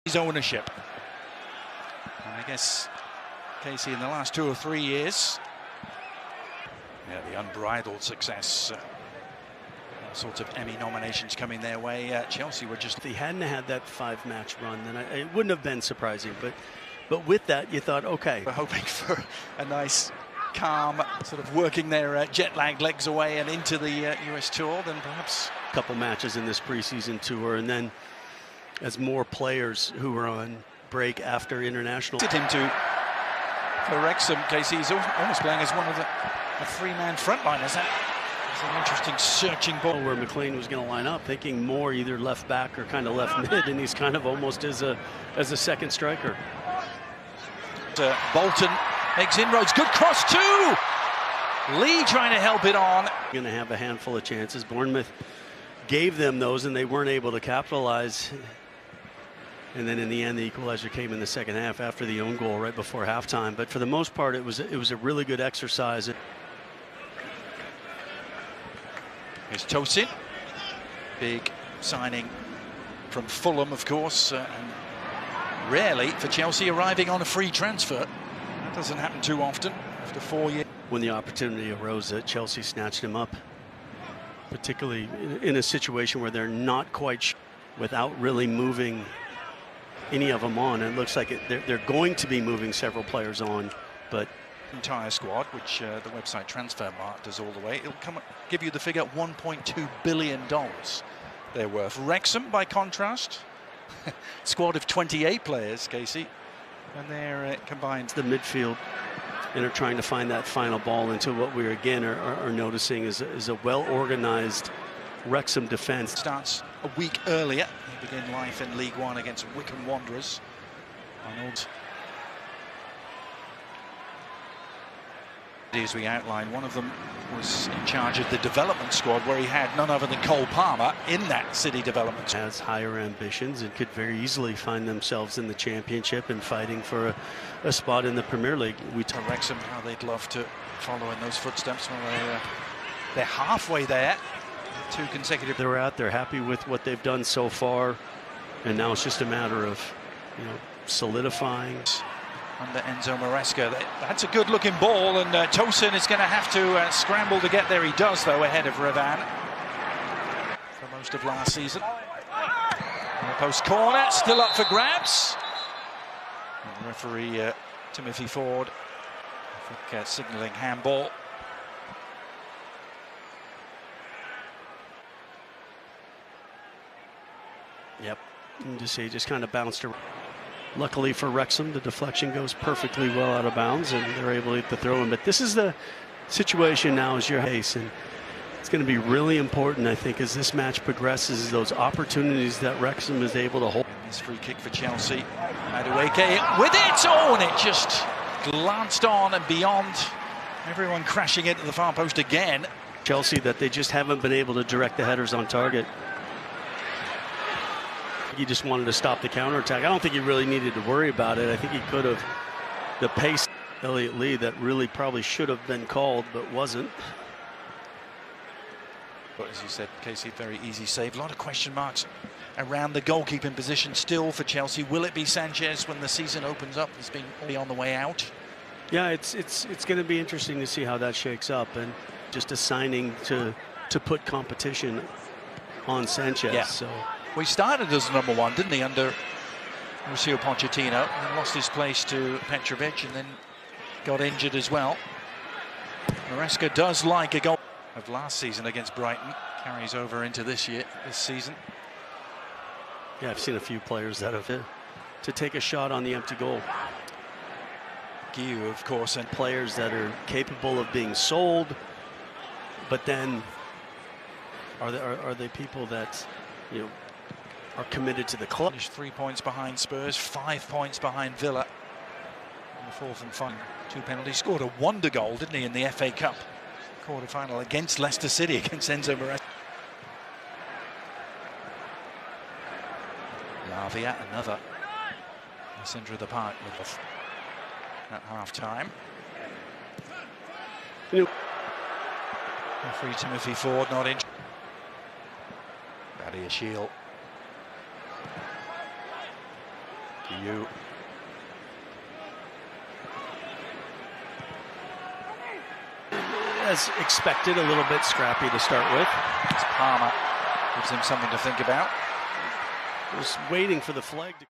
his ownership. And I guess Casey in the last 2 or 3 years, the unbridled success. All sorts of Emmy nominations coming their way. Chelsea were just... If he hadn't had that 5-match run, then it wouldn't have been surprising. But with that, you thought, okay. We're hoping for a nice, calm, sort of working their jet-lagged legs away and into the US Tour, then perhaps... A couple matches in this preseason tour, and then as more players who were on break after international... Him to... For Wrexham, Casey, he's almost playing as one of the three-man frontliners. That's an interesting searching ball. Where McLean was going to line up, thinking more either left back or kind of left mid, and he's kind of almost as a second striker. Bolton makes inroads. Good cross too. Lee trying to help it on. Going to have a handful of chances. Bournemouth gave them those, and they weren't able to capitalize. And then in the end, the equalizer came in the second half after the own goal right before halftime. But for the most part, it was a really good exercise. Here's Tosin, big signing from Fulham, of course, and rarely for Chelsea arriving on a free transfer. That doesn't happen too often after 4 years. When the opportunity arose, Chelsea snatched him up, particularly in a situation where they're not quite without really moving any of them on. And it looks like they're going to be moving several players on, but entire squad, which the website Transfermarkt does all the way. It'll give you the figure $1.2 billion they're worth. Wrexham, by contrast, squad of 28 players, Casey, and they're combined. The midfield, and are trying to find that final ball into what we again are noticing is a well-organized Wrexham defense. Starts a week earlier. They begin life in League One against Wycombe Wanderers. Arnold. As we outlined, one of them was in charge of the development squad, where he had none other than Cole Palmer in that City development squad. Has higher ambitions and could very easily find themselves in the Championship and fighting for a spot in the Premier League. We tell Wrexham how they'd love to follow in those footsteps. Well, they're halfway there. 2 consecutive. They're out. They're happy with what they've done so far, and now it's just a matter of solidifying. Under Enzo Maresca. That's a good-looking ball, and Tosin is going to have to scramble to get there. He does, though, ahead of Revan for most of last season. Post corner, still up for grabs. And referee Timothy Ford, I think, signalling handball. Yep, you just see, just kind of bounced around. Luckily for Wrexham, the deflection goes perfectly well out of bounds, and they're able to get the throw in. But this is the situation now as your pace, and it's going to be really important, I think, as this match progresses, those opportunities that Wrexham is able to hold. This free kick for Chelsea. Madueke with it! Oh, and it just glanced on and beyond. Everyone crashing into the far post again. Chelsea, that they just haven't been able to direct the headers on target. He just wanted to stop the counterattack. I don't think he really needed to worry about it. I think he could have. The pace, Elliott Lee, that really probably should have been called, but wasn't. But as you said, Casey, very easy save. A lot of question marks around the goalkeeping position still for Chelsea. Will it be Sanchez when the season opens up? He's been on the way out. Yeah, it's going to be interesting to see how that shakes up, and just a signing to put competition on Sanchez. Yeah. So. Well, he started as number 1, didn't he, under Mauricio Pochettino, and lost his place to Petrovic, and then got injured as well. Maresca does like a goal of last season against Brighton, carries over into this season. Yeah, I've seen a few players that have to take a shot on the empty goal. Guiu, of course, and players that are capable of being sold, but then are they people that are committed to the club? 3 points behind Spurs, 5 points behind Villa in the 4th and final. 2 penalties. Scored a wonder goal, didn't he, in the FA Cup quarter-final against Leicester City, against Enzo Maresca. Lavia, another in the centre of the park with at half-time. Referee Timothy Ford not in. Badia Shield. You. As expected, a little bit scrappy to start with. Palmer gives him something to think about. Was waiting for the flag to